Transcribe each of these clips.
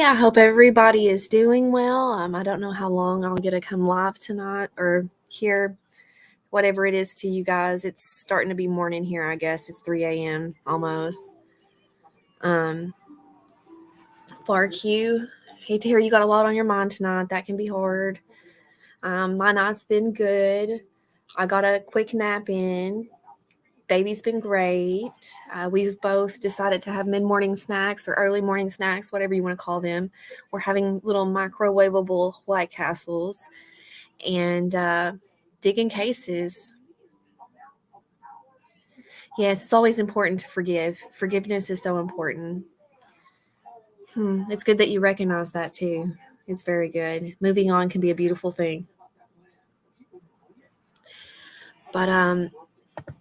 I hope everybody is doing well. I don't know how long I'll get to come live tonight or hear whatever it is to you guys. It's starting to be morning here, I guess. It's 3 a.m. almost. FarQ, hate to hear you got a lot on your mind tonight. That can be hard. My night's been good. I got a quick nap in. Baby's been great. We've both decided to have mid-morning snacks or early morning snacks, whatever you want to call them. We're having little microwavable White Castles and digging cases. Yes, it's always important to forgive. Forgiveness is so important. It's good that you recognize that too. It's very good. Moving on can be a beautiful thing. But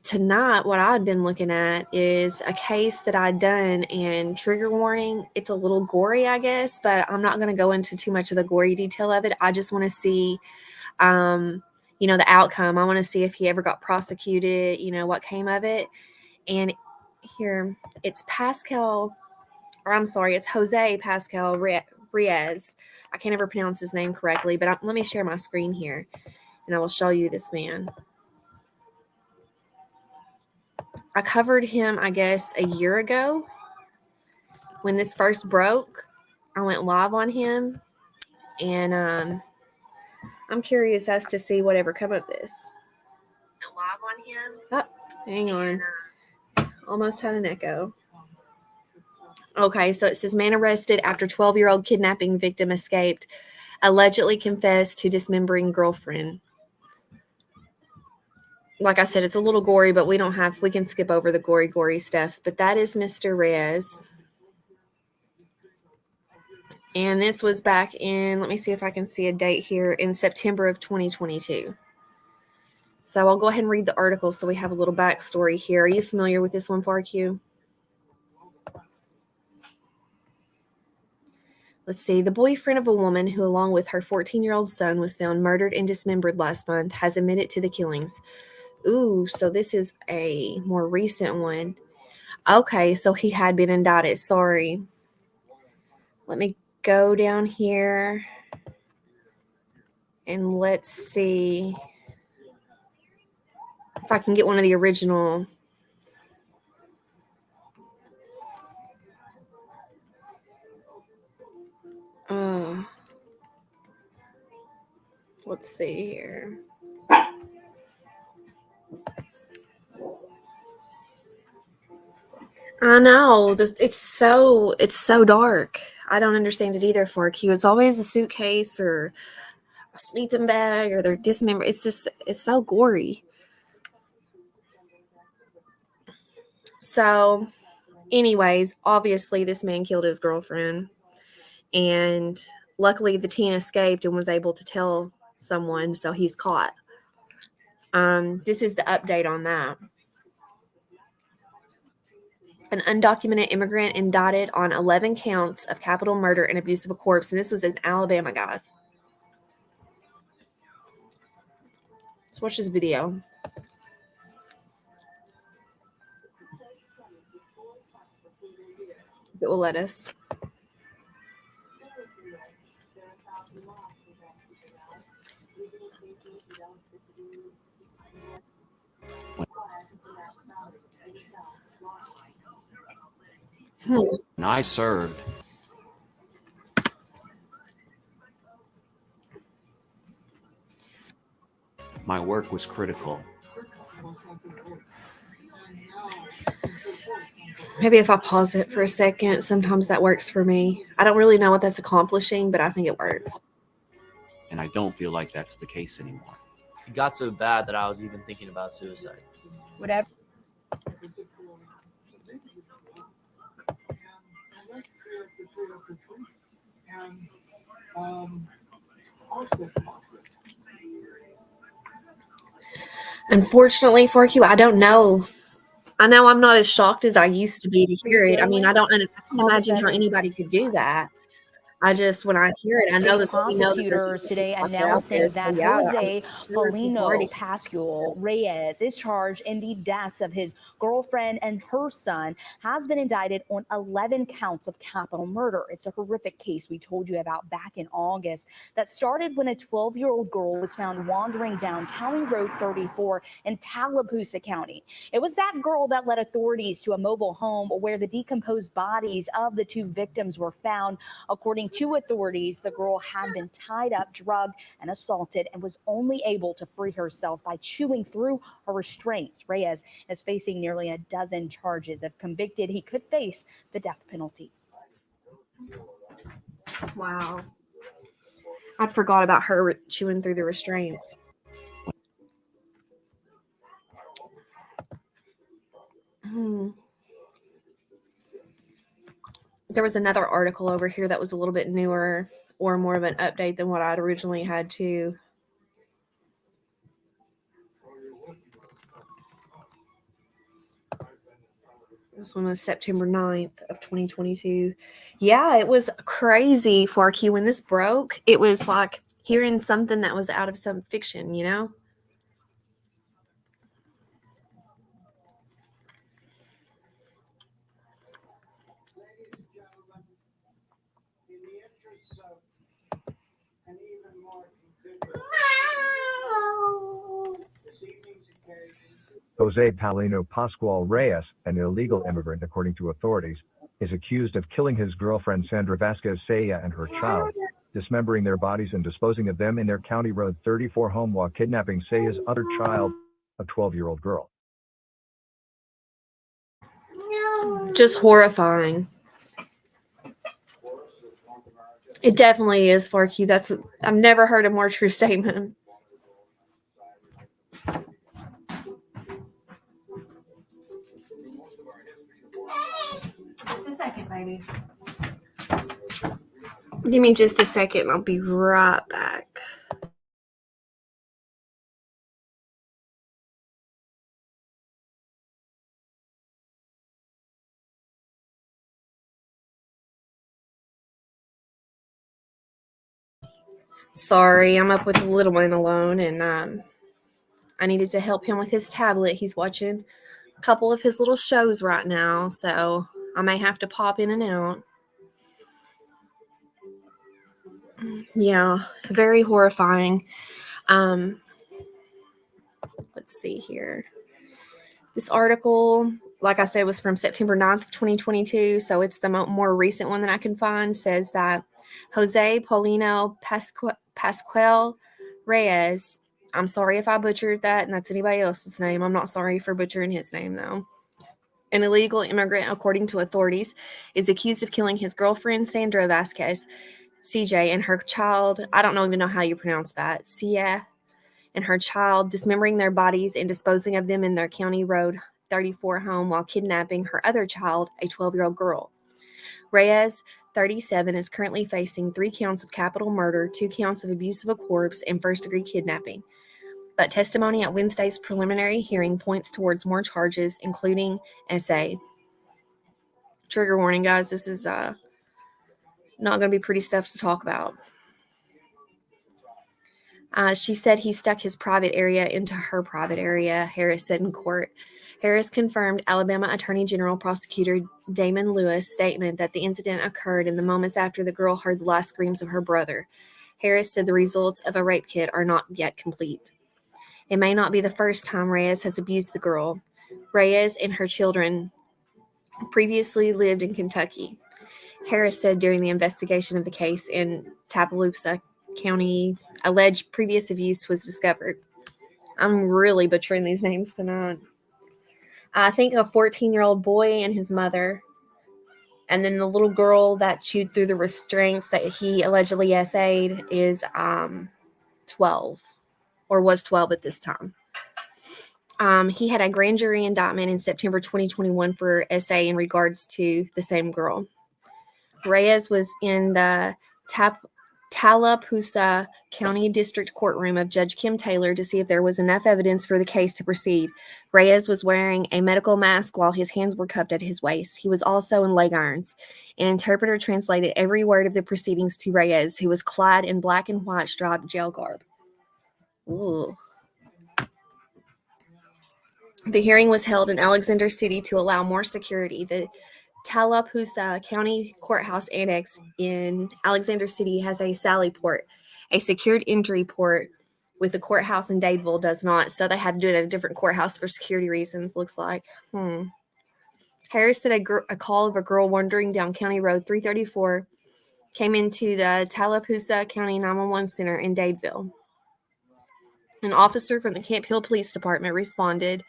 tonight, what I'd been looking at is a case that I'd done, and trigger warning, it's a little gory, I guess, but I'm not going to go into too much of the gory detail of it. I just want to see, the outcome. I want to see if he ever got prosecuted, what came of it. And here, it's it's Jose Pascal Reyes. I can't ever pronounce his name correctly, but let me share my screen here, and I will show you this man. I covered him, I guess, a year ago. When this first broke, I went live on him, and I'm curious as to see whatever come of this. Live on him. Oh, hang on. Almost had an echo. Okay, so it says, man arrested after 12-year-old kidnapping victim escaped, allegedly confessed to dismembering girlfriend. Like I said, it's a little gory, but we can skip over the gory stuff. But that is Mr. Reyes. And this was back in, let me see if I can see a date here, in September of 2022. So I'll go ahead and read the article so we have a little backstory here. Are you familiar with this one, FarQ? Let's see. The boyfriend of a woman who, along with her 14-year-old son, was found murdered and dismembered last month, has admitted to the killings. Ooh, so this is a more recent one. Okay, so he had been indicted. Sorry. Let me go down here and let's see if I can get one of the original. Let's see here. I know. It's so dark. I don't understand it either, FarQ. It's always a suitcase or a sleeping bag or they're dismembered. It's so gory. So, anyways, obviously this man killed his girlfriend, and luckily the teen escaped and was able to tell someone, so he's caught. This is the update on that. An undocumented immigrant indicted on 11 counts of capital murder and abuse of a corpse, and this was in Alabama, guys. Let's watch this video. If it will let us. And I served. My work was critical. Maybe if I pause it for a second, sometimes that works for me. I don't really know what that's accomplishing, but I think it works. And I don't feel like that's the case anymore. It got so bad that I was even thinking about suicide. Whatever. Unfortunately, FarQ, I don't know. I know I'm not as shocked as I used to be to hear it. I mean, I can't imagine how anybody could do that. I just, when I hear it, I know State that we know that there's prosecutors today out there, announcing so that yeah, Jose sure people already Paulino Pascual Reyes is charged in the deaths of his girlfriend and her son, has been indicted on 11 counts of capital murder. It's a horrific case we told you about back in August that started when a 12-year-old girl was found wandering down County Road 34 in Tallapoosa County. It was that girl that led authorities to a mobile home where the decomposed bodies of the two victims were found. According to authorities, the girl had been tied up, drugged, and assaulted and was only able to free herself by chewing through her restraints. Reyes is facing nearly a dozen charges. If convicted, he could face the death penalty. Wow. I'd forgot about her chewing through the restraints. There was another article over here that was a little bit newer or more of an update than what I'd originally had too. This one was September 9th of 2022. Yeah, it was crazy, Farkey. When this broke, it was like hearing something that was out of some fiction, you know? Jose Paulino Pascual Reyes, an illegal immigrant according to authorities, is accused of killing his girlfriend Sandra Vasquez Saya and her child, dismembering their bodies and disposing of them in their County Road 34 home while kidnapping Saya's other child, a 12-year-old girl. Just horrifying. It definitely is, Farkey. I've never heard a more true statement. Just a second, baby. Give me just a second. I'll be right back. Sorry, I'm up with the little one alone, and I needed to help him with his tablet. He's watching a couple of his little shows right now, so I may have to pop in and out. Yeah, very horrifying. Let's see here. This article, like I said, was from September 9th of 2022, so it's the more recent one that I can find, says that Jose Paulino Pascual Reyes, I'm sorry if I butchered that, and that's anybody else's name. I'm not sorry for butchering his name, though. An illegal immigrant, according to authorities, is accused of killing his girlfriend, Sandra Vasquez, CJ, and her child. I don't even know how you pronounce that. Sia, and her child, dismembering their bodies and disposing of them in their County Road 34 home while kidnapping her other child, a 12-year-old girl. Reyes, 37, is currently facing 3 counts of capital murder, 2 counts of abuse of a corpse, and first-degree kidnapping. But testimony at Wednesday's preliminary hearing points towards more charges, including SA. Trigger warning, guys. This is not going to be pretty stuff to talk about. She said he stuck his private area into her private area, Harris said in court. Harris confirmed Alabama Attorney General Prosecutor Damon Lewis' statement that the incident occurred in the moments after the girl heard the last screams of her brother. Harris said the results of a rape kit are not yet complete. It may not be the first time Reyes has abused the girl. Reyes and her children previously lived in Kentucky. Harris said during the investigation of the case in Tallapoosa County, alleged previous abuse was discovered. I'm really butchering these names tonight. I think a 14-year-old boy and his mother, and then the little girl that chewed through the restraints that he allegedly essayed is 12, or was 12 at this time. He had a grand jury indictment in September 2021 for SA in regards to the same girl. Reyes was in the Tallapoosa County District Courtroom of Judge Kim Taylor to see if there was enough evidence for the case to proceed. Reyes was wearing a medical mask while his hands were cupped at his waist. He was also in leg irons. An interpreter translated every word of the proceedings to Reyes, who was clad in black and white striped jail garb. Ooh. The hearing was held in Alexander City to allow more security. The Tallapoosa County Courthouse Annex in Alexander City has a Sally Port, a secured entry port, with the courthouse in Dadeville does not, so they had to do it at a different courthouse for security reasons, looks like. Harris said a call of a girl wandering down County Road 334 came into the Tallapoosa County 911 Center in Dadeville. An officer from the Camp Hill Police Department responded,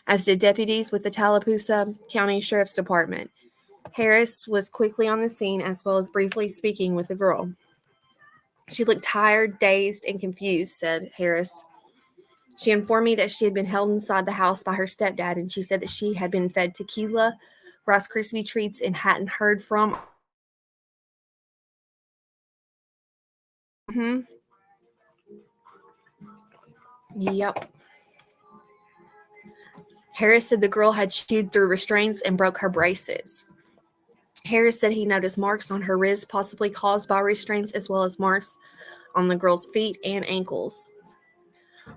as did deputies with the Tallapoosa County Sheriff's Department. Harris was quickly on the scene, as well as briefly speaking with the girl. She looked tired, dazed, and confused, said Harris. She informed me that she had been held inside the house by her stepdad, and she said that she had been fed tequila, Rice Krispie treats, and hadn't heard from. Yep. Harris said the girl had chewed through restraints and broke her braces. Harris said he noticed marks on her wrist, possibly caused by restraints, as well as marks on the girl's feet and ankles.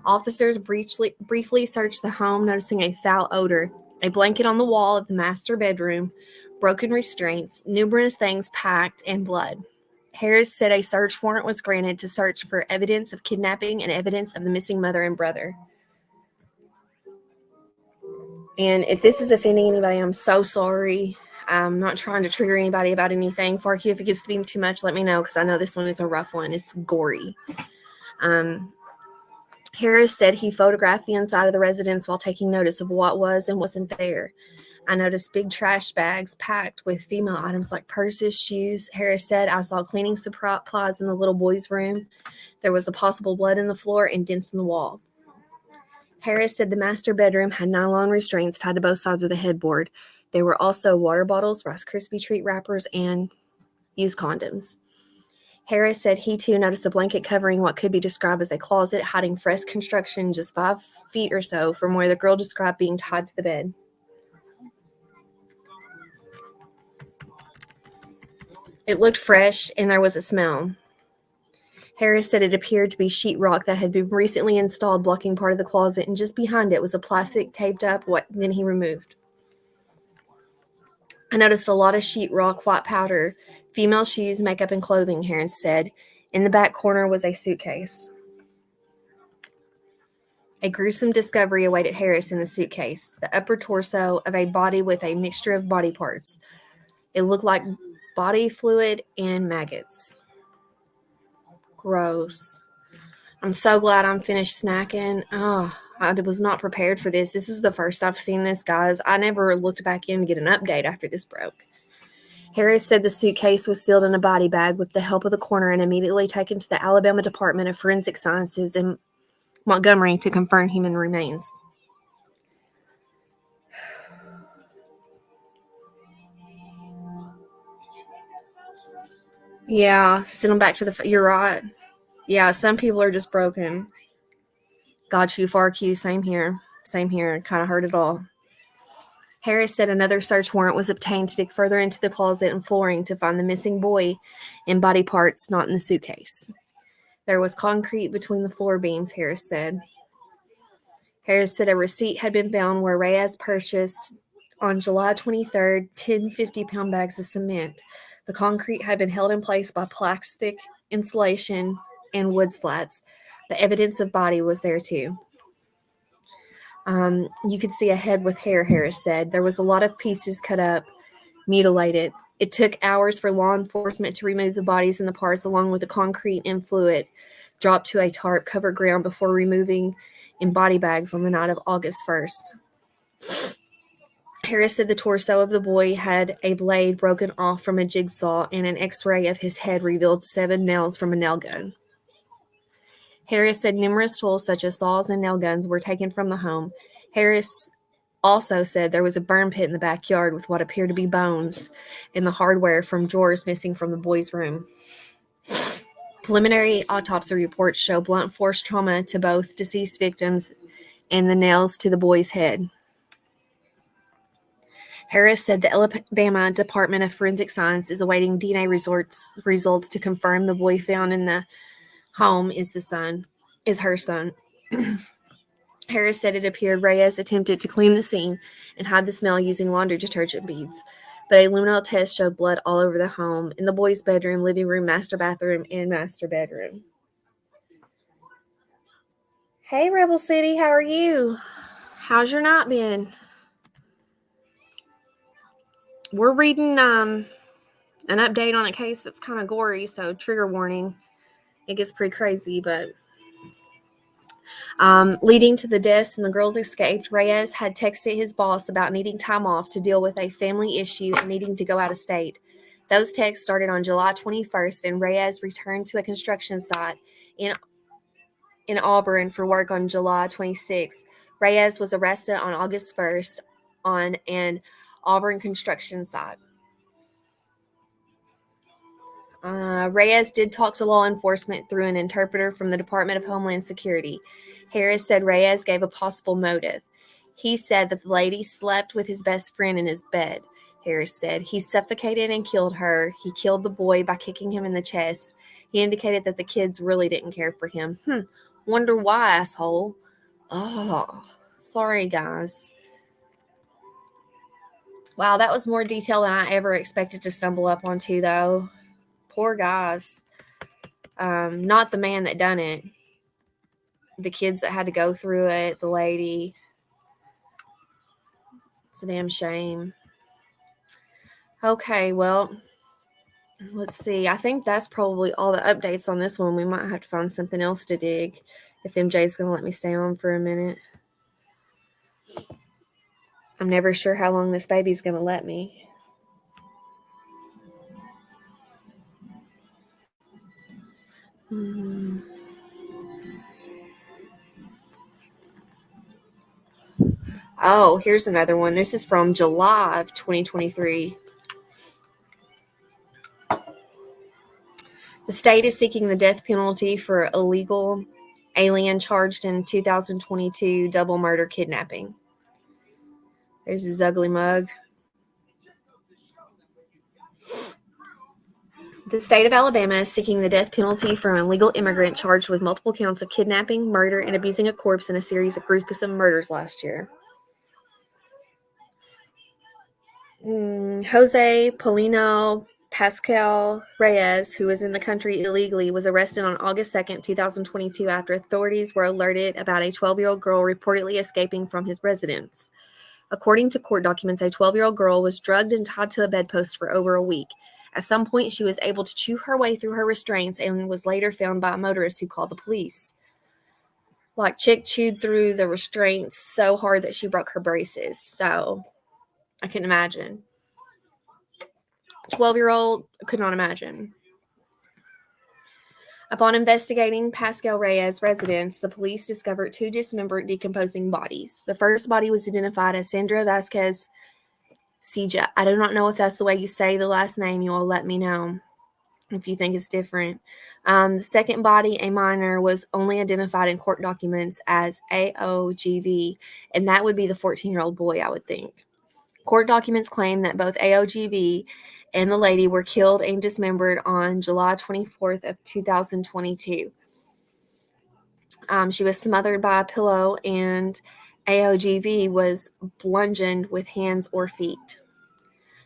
Officers briefly searched the home, noticing a foul odor, a blanket on the wall of the master bedroom, broken restraints, numerous things packed, and blood. Harris said a search warrant was granted to search for evidence of kidnapping and evidence of the missing mother and brother. And if this is offending anybody, I'm so sorry. I'm not trying to trigger anybody about anything. Farkey, if it gets to be too much, let me know, because I know this one is a rough one. It's gory. Harris said he photographed the inside of the residence while taking notice of what was and wasn't there. I noticed big trash bags packed with female items like purses, shoes. Harris said, I saw cleaning supplies in the little boy's room. There was a possible blood in the floor and dents in the wall. Harris said the master bedroom had nylon restraints tied to both sides of the headboard. There were also water bottles, Rice Krispie treat wrappers, and used condoms. Harris said he too noticed a blanket covering what could be described as a closet, hiding fresh construction just 5 feet or so from where the girl described being tied to the bed. It looked fresh and there was a smell. Harris said it appeared to be sheetrock that had been recently installed, blocking part of the closet, and just behind it was a plastic taped up what then he removed. I noticed a lot of sheetrock, white powder, female shoes, makeup, and clothing, Harris said. In the back corner was a suitcase. A gruesome discovery awaited Harris in the suitcase, the upper torso of a body with a mixture of body parts. It looked like body fluid and maggots. Gross. I'm so glad I'm finished snacking. Oh, I was not prepared for this. This is the first I've seen this, guys. I never looked back in to get an update after this broke. Harris said the suitcase was sealed in a body bag with the help of the coroner and immediately taken to the Alabama Department of Forensic Sciences in Montgomery to confirm human remains. Yeah, send them back to the... You're right. Yeah, some people are just broken. Got you, FARQ. Same here. Same here. Kind of heard it all. Harris said another search warrant was obtained to dig further into the closet and flooring to find the missing boy and body parts not in the suitcase. There was concrete between the floor beams, Harris said. Harris said a receipt had been found where Reyes purchased on July 23rd 10 50-pound bags of cement. The concrete had been held in place by plastic insulation and wood slats. The evidence of body was there too. You could see a head with hair, Harris said. There was a lot of pieces cut up, mutilated. It took hours for law enforcement to remove the bodies and the parts along with the concrete and fluid dropped to a tarp-covered ground before removing in body bags on the night of August 1st. Harris said the torso of the boy had a blade broken off from a jigsaw, and an x-ray of his head revealed 7 nails from a nail gun. Harris said numerous tools such as saws and nail guns were taken from the home. Harris also said there was a burn pit in the backyard with what appeared to be bones and the hardware from drawers missing from the boy's room. Preliminary autopsy reports show blunt force trauma to both deceased victims and the nails to the boy's head. Harris said the Alabama Department of Forensic Science is awaiting DNA results to confirm the boy found in the home is her son. Harris said it appeared Reyes attempted to clean the scene and hide the smell using laundry detergent beads, but a luminol test showed blood all over the home, in the boy's bedroom, living room, master bathroom, and master bedroom. Hey, Rebel City, how are you? How's your night been? We're reading an update on a case that's kind of gory, so trigger warning. It gets pretty crazy, but leading to the deaths and the girls escaped, Reyes had texted his boss about needing time off to deal with a family issue and needing to go out of state. Those texts started on July 21st, and Reyes returned to a construction site in Auburn for work on July 26th. Reyes was arrested on August 1st on an Auburn construction site. Reyes did talk to law enforcement through an interpreter from the Department of Homeland Security. Harris said Reyes gave a possible motive. He said that the lady slept with his best friend in his bed. Harris said he suffocated and killed her. He killed the boy by kicking him in the chest. He indicated that the kids really didn't care for him. Wonder why, asshole. Oh, sorry, guys. Wow, that was more detail than I ever expected to stumble up onto, though. Poor guys. Not the man that done it. The kids that had to go through it, the lady. It's a damn shame. Okay, well, let's see. I think that's probably all the updates on this one. We might have to find something else to dig if MJ's going to let me stay on for a minute. I'm never sure how long this baby's going to let me. Oh, here's another one. This is from July of 2023. The state is seeking the death penalty for illegal alien charged in 2022 double murder kidnapping. There's his ugly mug. The state of Alabama is seeking the death penalty for an illegal immigrant charged with multiple counts of kidnapping, murder, and abusing a corpse in a series of gruesome murders last year. Jose Paulino Pascal Reyes, who was in the country illegally, was arrested on August 2nd, 2022 after authorities were alerted about a 12-year-old girl reportedly escaping from his residence. According to court documents, a 12-year-old girl was drugged and tied to a bedpost for over a week. At some point, she was able to chew her way through her restraints and was later found by a motorist who called the police. Like, chick chewed through the restraints so hard that she broke her braces. So, I couldn't imagine. 12-year-old could not imagine. Upon investigating Pascal Reyes' residence, the police discovered two dismembered, decomposing bodies. The first body was identified as Sandra Vasquez Sija. I do not know if that's the way you say the last name. You all let me know if you think it's different. The second body, a minor, was only identified in court documents as AOGV, and that would be the 14-year-old boy, I would think. Court documents claim that both AOGV and the lady were killed and dismembered on July 24th of 2022. She was smothered by a pillow, and AOGV was bludgeoned with hands or feet.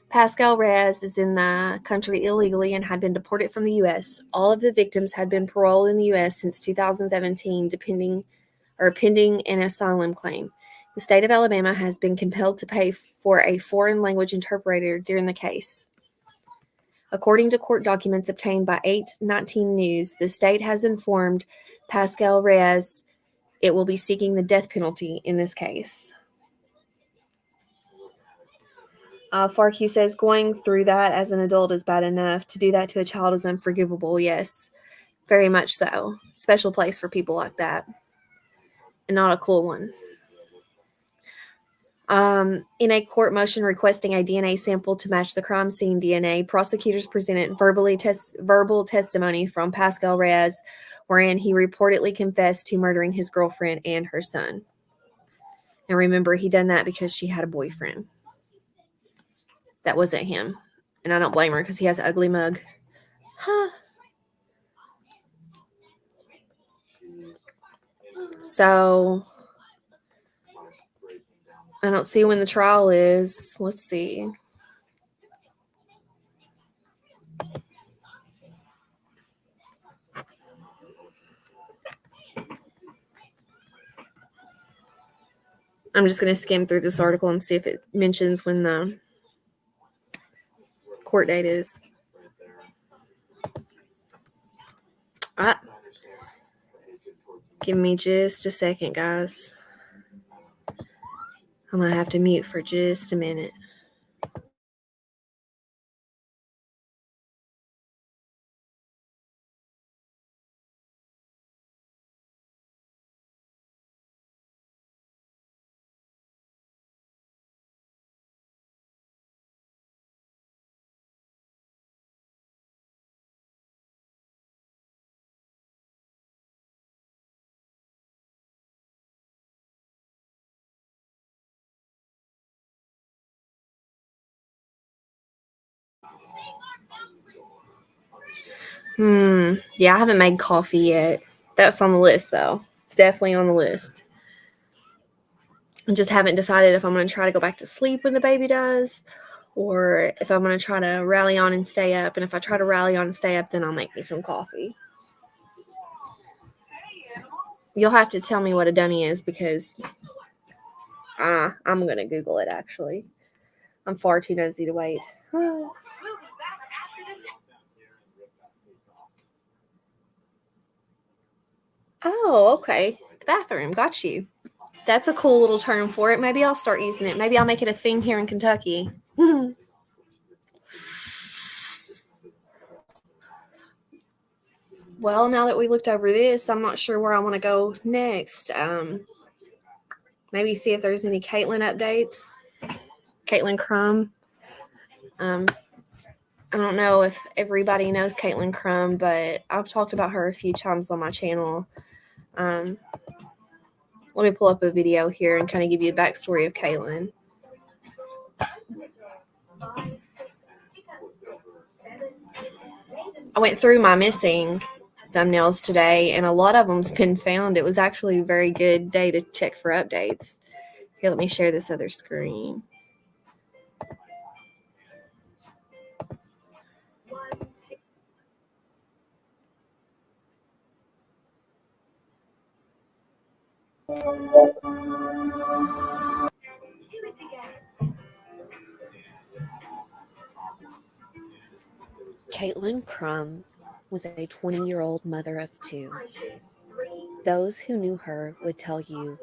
Pascal Reyes is in the country illegally and had been deported from the U.S. All of the victims had been paroled in the U.S. since 2017, pending an asylum claim. The state of Alabama has been compelled to pay for a foreign language interpreter during the case. According to court documents obtained by 819 News, the state has informed Pascal Reyes it will be seeking the death penalty in this case. Farkey says, going through that as an adult is bad enough. To do that to a child is unforgivable. Yes, very much so. Special place for people like that. And not a cool one. In a court motion requesting a DNA sample to match the crime scene DNA, prosecutors presented verbal testimony from Pascal Reyes, wherein he reportedly confessed to murdering his girlfriend and her son. And remember, he done that because she had a boyfriend. That wasn't him. And I don't blame her because he has an ugly mug. Huh. So I don't see when the trial is. Let's see. I'm just going to skim through this article and see if it mentions when the court date is. Give me just a second, guys. I'm going to have to mute for just a minute. Yeah, I haven't made coffee yet. That's on the list, though. It's definitely on the list. I just haven't decided if I'm going to try to go back to sleep when the baby does, or if I'm going to try to rally on and stay up. And if I try to rally on and stay up, then I'll make me some coffee. You'll have to tell me what a dunny is because I'm going to Google it, actually. I'm far too nosy to wait. Oh, okay. The bathroom. Got you. That's a cool little term for it. Maybe I'll start using it. Maybe I'll make it a thing here in Kentucky. Well, now that we looked over this, I'm not sure where I want to go next. Maybe see if there's any Caitlin updates. Caitlin Crum. I don't know if everybody knows Caitlin Crum, but I've talked about her a few times on my channel. Let me pull up a video here and kind of give you a backstory of Caitlin. I went through my missing thumbnails today, and a lot of them's been found. It was actually a very good day to check for updates. Here, let me share this other screen. Caitlin Crum was a 20-year-old mother of two. Those who knew her would tell you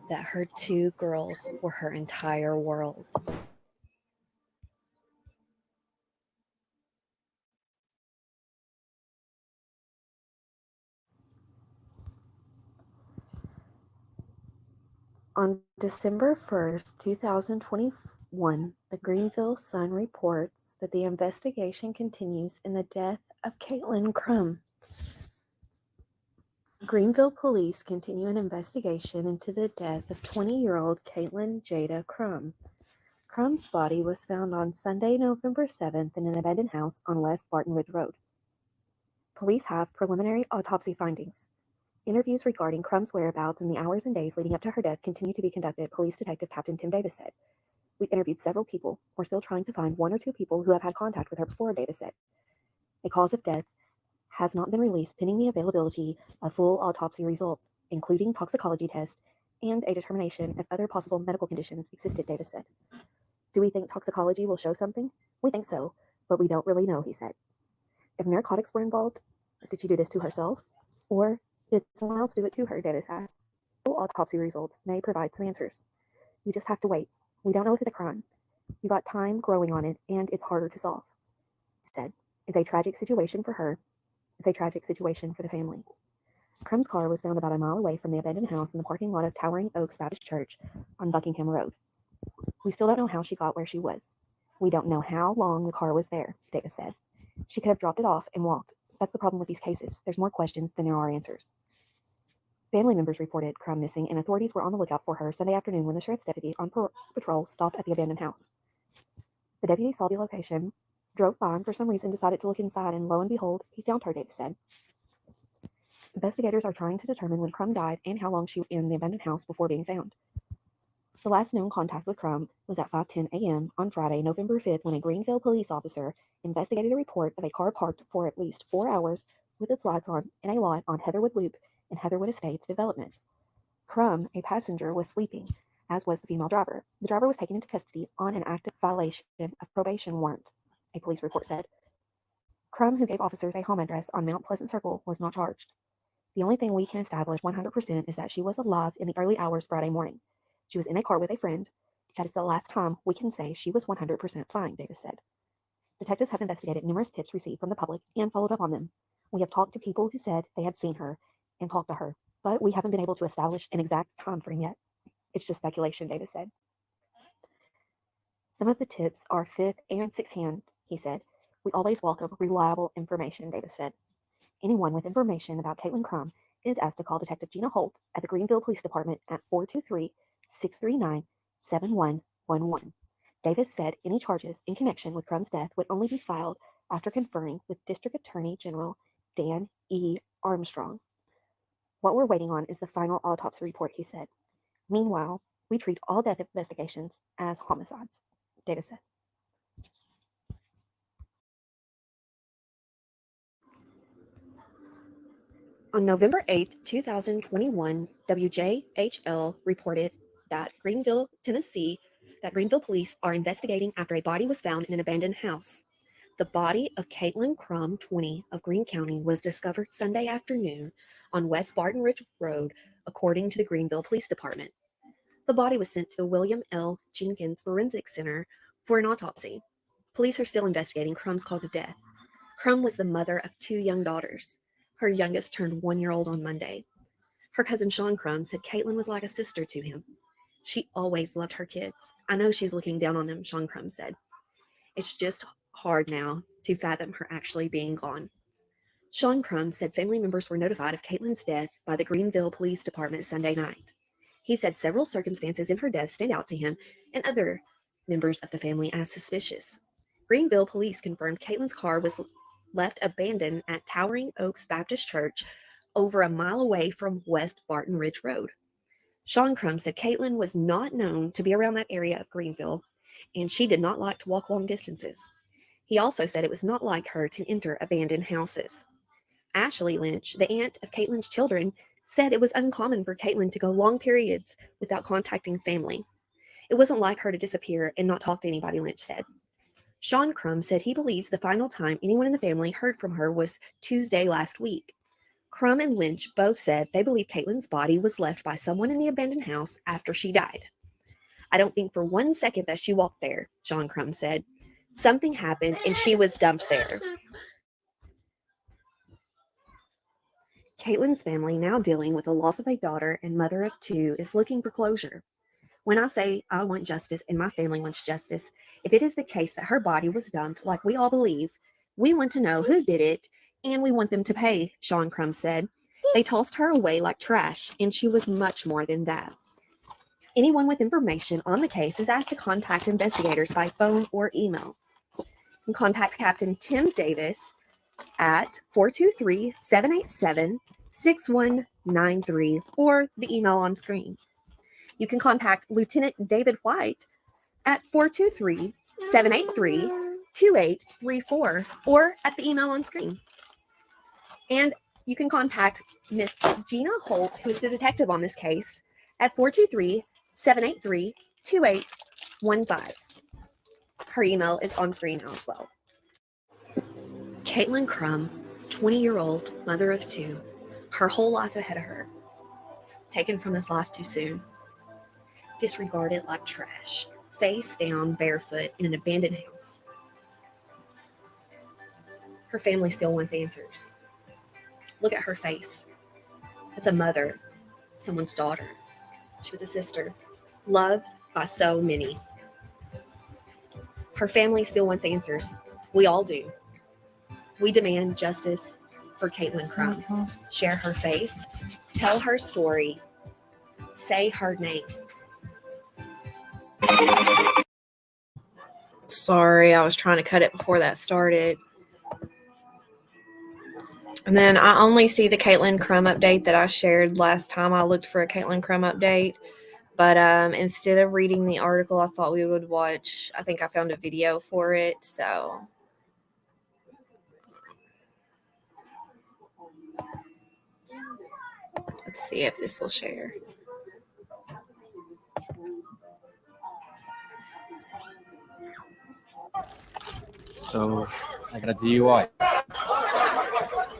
that her two girls were her entire world. On December 1st, 2021, the Greenville Sun reports that the investigation continues in the death of Caitlin Crum. Greenville police continue an investigation into the death of 20-year-old Caitlin Jada Crum. Crum's body was found on Sunday, November 7th in an abandoned house on West Barton Ridge Road. Police have preliminary autopsy findings. Interviews regarding Crum's whereabouts in the hours and days leading up to her death continue to be conducted, Police Detective Captain Tim Davis said. We interviewed several people. We're still trying to find one or two people who have had contact with her before, Davis said. A cause of death has not been released pending the availability of full autopsy results, including toxicology tests and a determination if other possible medical conditions existed, Davis said. Do we think toxicology will show something? We think so, but we don't really know, he said. If narcotics were involved, did she do this to herself? Or did someone else do it to her, Davis asked. Full autopsy results may provide some answers. You just have to wait. We don't know if it's a crime. You got time growing on it, and it's harder to solve. He said, it's a tragic situation for her. It's a tragic situation for the family. Crum's car was found about a mile away from the abandoned house in the parking lot of Towering Oaks Baptist Church on Buckingham Road. We still don't know how she got where she was. We don't know how long the car was there, Davis said. She could have dropped it off and walked. That's the problem with these cases. There's more questions than there are answers. Family members reported Crum missing, and authorities were on the lookout for her Sunday afternoon when the sheriff's deputy on patrol stopped at the abandoned house. The deputy saw the location, drove by, and for some reason decided to look inside, and lo and behold, he found her, Davis said. Investigators are trying to determine when Crum died and how long she was in the abandoned house before being found. The last known contact with Crum was at 5:10 a.m. on Friday, November 5th, when a Greenville police officer investigated a report of a car parked for at least 4 hours with its lights on in a lot on Heatherwood Loop in Heatherwood Estates development. Crum, a passenger, was sleeping, as was the female driver. The driver was taken into custody on an active violation of probation warrant, a police report said. Crum, who gave officers a home address on Mount Pleasant Circle, was not charged. The only thing we can establish 100% is that she was alive in the early hours Friday morning. She was in a car with a friend. That is the last time we can say she was 100% fine, Davis said. Detectives have investigated numerous tips received from the public and followed up on them. We have talked to people who said they had seen her and talked to her, but we haven't been able to establish an exact time frame yet. It's just speculation, Davis said. Some of the tips are fifth and sixth hand, he said. We always welcome reliable information, Davis said. Anyone with information about Caitlin Crum is asked to call Detective Gina Holt at the Greenville Police Department at 423-639-7111. Davis said any charges in connection with Crum's death would only be filed after conferring with District Attorney General Dan E. Armstrong. What we're waiting on is the final autopsy report, he said. Meanwhile, we treat all death investigations as homicides, Davis said. On November 8, 2021, WJHL reported that Greenville police are investigating after a body was found in an abandoned house. The body of Caitlin Crum, 20, of Greene County, was discovered Sunday afternoon on West Barton Ridge Road, according to the Greenville Police Department. The body was sent to the William L. Jenkins Forensic Center for an autopsy. Police are still investigating Crum's cause of death. Crum was the mother of 2 young daughters. Her youngest turned 1-year-old on Monday. Her cousin Sean Crum said Caitlin was like a sister to him. She always loved her kids. I know she's looking down on them, Sean Crum said. It's just hard now to fathom her actually being gone. Sean Crum said family members were notified of Caitlin's death by the Greenville Police Department Sunday night. He said several circumstances in her death stand out to him and other members of the family as suspicious. Greenville police confirmed Caitlin's car was left abandoned at Towering Oaks Baptist Church over a mile away from West Barton Ridge Road. Sean Crum said Caitlin was not known to be around that area of Greenville, and she did not like to walk long distances. He also said it was not like her to enter abandoned houses. Ashley Lynch, the aunt of Caitlin's children, said it was uncommon for Caitlin to go long periods without contacting family. It wasn't like her to disappear and not talk to anybody, Lynch said. Sean Crum said he believes the final time anyone in the family heard from her was Tuesday last week. Crum and Lynch both said they believe Caitlin's body was left by someone in the abandoned house after she died. I don't think for 1 second that she walked there, Sean Crum said. Something happened and she was dumped there. Caitlin's family, now dealing with the loss of a daughter and mother of 2, is looking for closure. When I say I want justice and my family wants justice, if it is the case that her body was dumped like we all believe, we want to know who did it and we want them to pay, Sean Crum said. They tossed her away like trash and she was much more than that. Anyone with information on the case is asked to contact investigators by phone or email. You can contact Captain Tim Davis at 423-787-6193 or the email on screen. You can contact Lieutenant David White at 423-783-2834 or at the email on screen. And you can contact Miss Gina Holt, who is the detective on this case, at 423-783-2815. Her email is on screen now as well. Caitlin Crum, 20-year-old, mother of 2, her whole life ahead of her, taken from this life too soon, disregarded like trash, face down, barefoot, in an abandoned house. Her family still wants answers. Look at her face. It's a mother, someone's daughter. She was a sister, loved by so many. Her family still wants answers. We all do. We demand justice for Caitlin Crum. Share her face, tell her story, say her name. Sorry, I was trying to cut it before that started. And then I only see the Caitlin Crum update that I shared last time I looked for a Caitlin Crum update. But instead of reading the article, I thought we would watch, I think I found a video for it. So let's see if this will share. So, I got a DUI.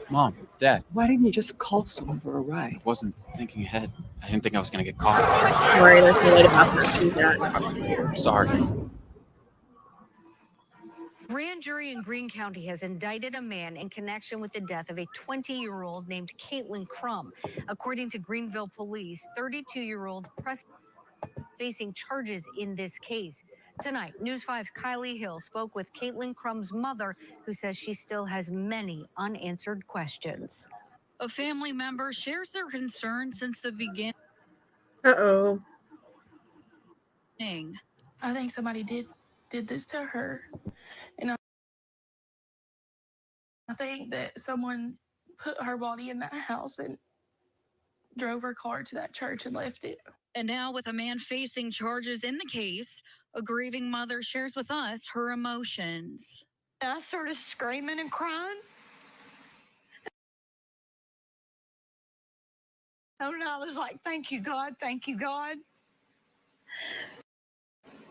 Mom, Dad, why didn't you just call someone for a ride? I wasn't thinking ahead. I didn't think I was going to get caught. Don't worry, there's no way about that. Sorry. Grand jury in Greene County has indicted a man in connection with the death of a 20-year-old named Caitlin Crum. According to Greenville police, 32-year-old facing charges in this case. Tonight, News 5's Kylie Hill spoke with Caitlin Crum's mother, who says she still has many unanswered questions. A family member shares their concern since the beginning. Uh-oh. I think somebody did this to her. And I think that someone put her body in that house and drove her car to that church and left it. And now, with a man facing charges in the case, a grieving mother shares with us her emotions. I started screaming and crying. And I was like, thank you, God. Thank you, God.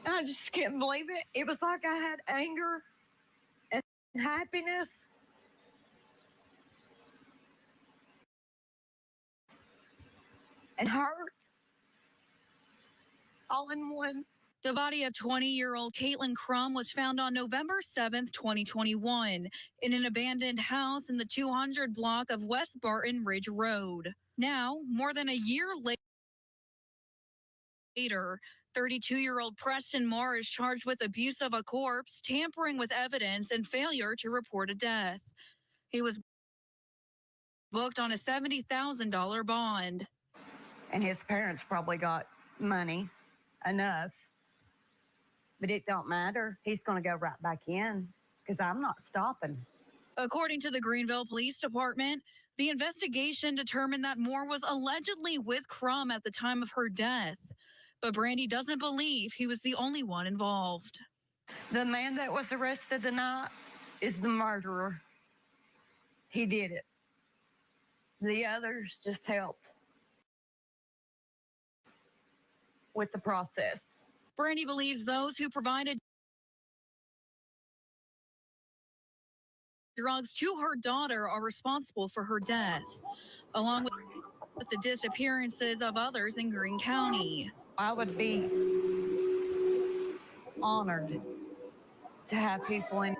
I just couldn't believe it. It was like I had anger and happiness. And hurt. All in one. The body of 20-year-old Caitlin Crum was found on November 7th, 2021, in an abandoned house in the 200 block of West Barton Ridge Road. Now, more than a year later, 32-year-old Preston Moore is charged with abuse of a corpse, tampering with evidence, and failure to report a death. He was booked on a $70,000 bond. And his parents probably got money enough. But it don't matter. He's going to go right back in because I'm not stopping. According to the Greenville Police Department, the investigation determined that Moore was allegedly with Crum at the time of her death. But Brandy doesn't believe he was the only one involved. The man that was arrested tonight is the murderer. He did it. The others just helped with the process. Brandy believes those who provided drugs to her daughter are responsible for her death, along with the disappearances of others in Greene County. I would be honored to have people in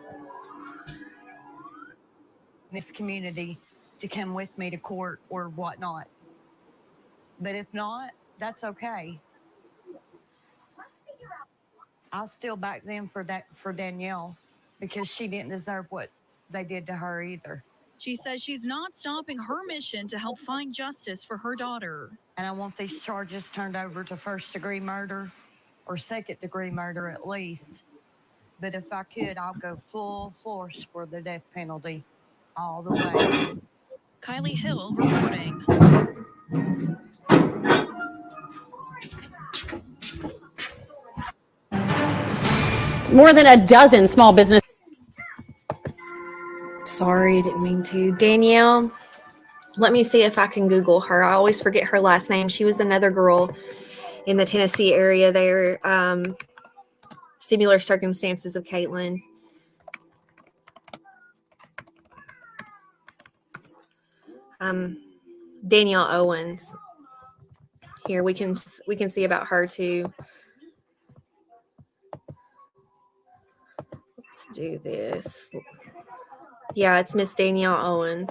this community to come with me to court or whatnot. But if not, that's okay. I'll still back them for Danielle because she didn't deserve what they did to her either. She says she's not stopping her mission to help find justice for her daughter. And I want these charges turned over to first-degree murder or second-degree murder at least. But if I could, I'll go full force for the death penalty all the way. Kylie Hill reporting. More than a dozen small business. Sorry, didn't mean to. Danielle, let me see if I can Google her. I always forget her last name. She was another girl in the Tennessee area there. Similar circumstances of Caitlin. Danielle Owens. Here we can see about her too. Let's do this. Yeah, it's Miss Danielle Owens.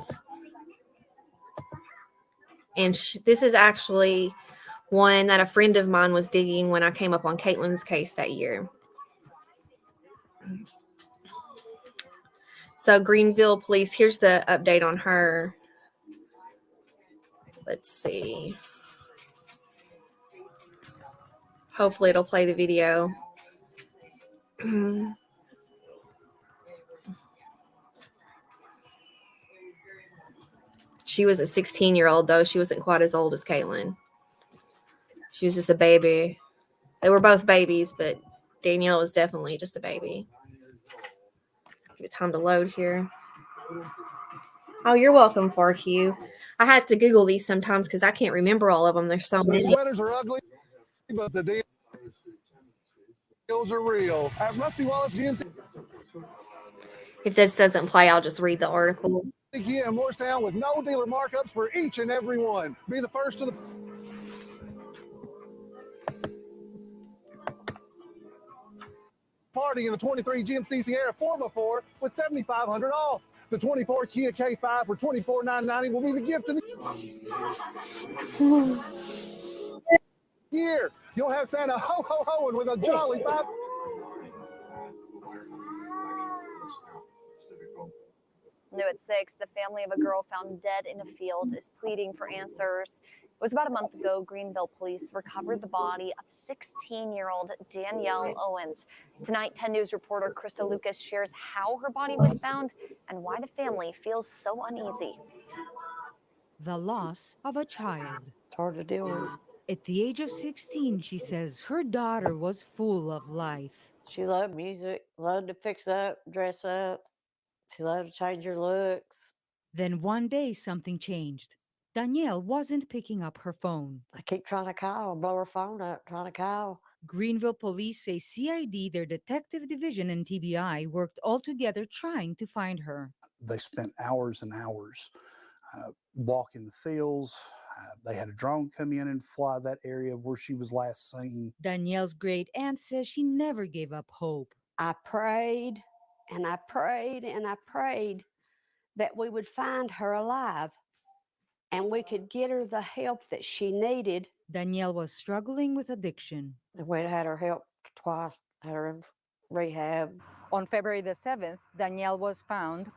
And this is actually one that a friend of mine was digging when I came up on Caitlin's case that year. So Greenville Police, here's the update on her. Let's see. Hopefully it'll play the video. She was a 16-year-old, though. She wasn't quite as old as Caitlin. She was just a baby. They were both babies, but Danielle was definitely just a baby. Give it time to load here. Oh, you're welcome, 4Q. I have to Google these sometimes because I can't remember all of them. There's so many. The sweaters are ugly, but the deals are real. At Rusty Wallace GMC. If this doesn't play, I'll just read the article. Here in Morristown with no dealer markups for each and every one. Be the first to the party in the 23 GMC Sierra 4x4 with $7,500 off. The 24 Kia K5 for $24,990 will be the gift of the year. You'll have Santa ho ho hoing with a jolly five. New at 6, the family of a girl found dead in a field is pleading for answers. It was about a month ago, Greenville police recovered the body of 16-year-old Danielle Owens. Tonight, 10 News reporter Krista Lucas shares how her body was found and why the family feels so uneasy. The loss of a child. It's hard to deal with. At the age of 16, she says her daughter was full of life. She loved music, loved to fix up, dress up. She loved to change her looks. Then one day something changed. Danielle wasn't picking up her phone. I keep trying to call, blow her phone up, trying to call. Greenville police say CID, their detective division, and TBI worked all together trying to find her. They spent hours and hours walking the fields. They had a drone come in and fly that area where she was last seen. Danielle's great aunt says she never gave up hope. I prayed and I prayed and I prayed that we would find her alive and we could get her the help that she needed. Danielle was struggling with addiction. And we had her help twice, had her in rehab. On February the 7th, Danielle was found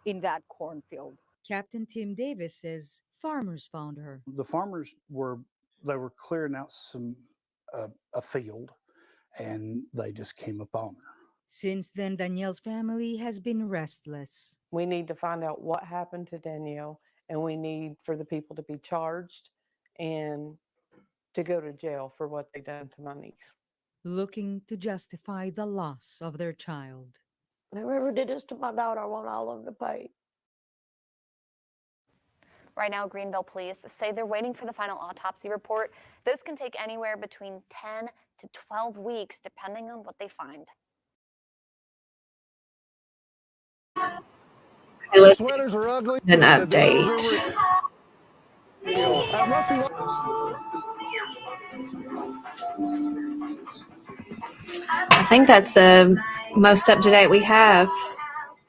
in that cornfield. Captain Tim Davis says farmers found her. The farmers were clearing out a field, and they just came upon her. Since then, Danielle's family has been restless. We need to find out what happened to Danielle, and we need for the people to be charged and to go to jail for what they done to my niece. Looking to justify the loss of their child. Whoever did this to my daughter, I want all of them to pay. Right now, Greenville police say they're waiting for the final autopsy report. This can take anywhere between 10 to 12 weeks, depending on what they find. The sweaters are ugly. An update. I think that's the most up to date we have.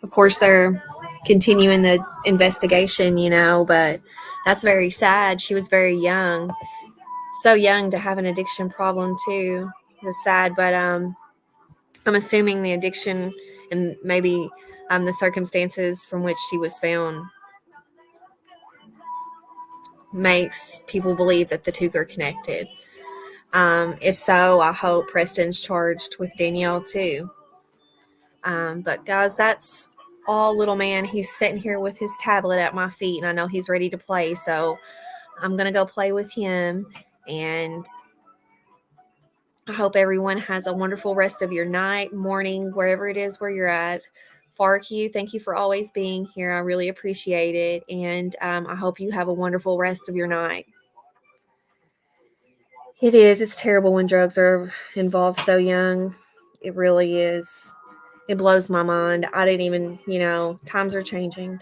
Of course, they're continuing the investigation, but that's very sad. She was very young, so young to have an addiction problem too. That's sad, but I'm assuming the addiction and maybe the circumstances from which she was found makes people believe that the two are connected. If so, I hope Preston's charged with Danielle too. But guys, that's all little man. He's sitting here with his tablet at my feet, and I know he's ready to play. So I'm going to go play with him, and I hope everyone has a wonderful rest of your night, morning, wherever it is where you're at. FARQ, thank you for always being here. I really appreciate it. And I hope you have a wonderful rest of your night. It's terrible when drugs are involved so young. It really is. It blows my mind. I didn't even, times are changing.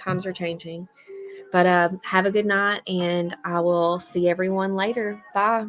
But have a good night, and I will see everyone later. Bye.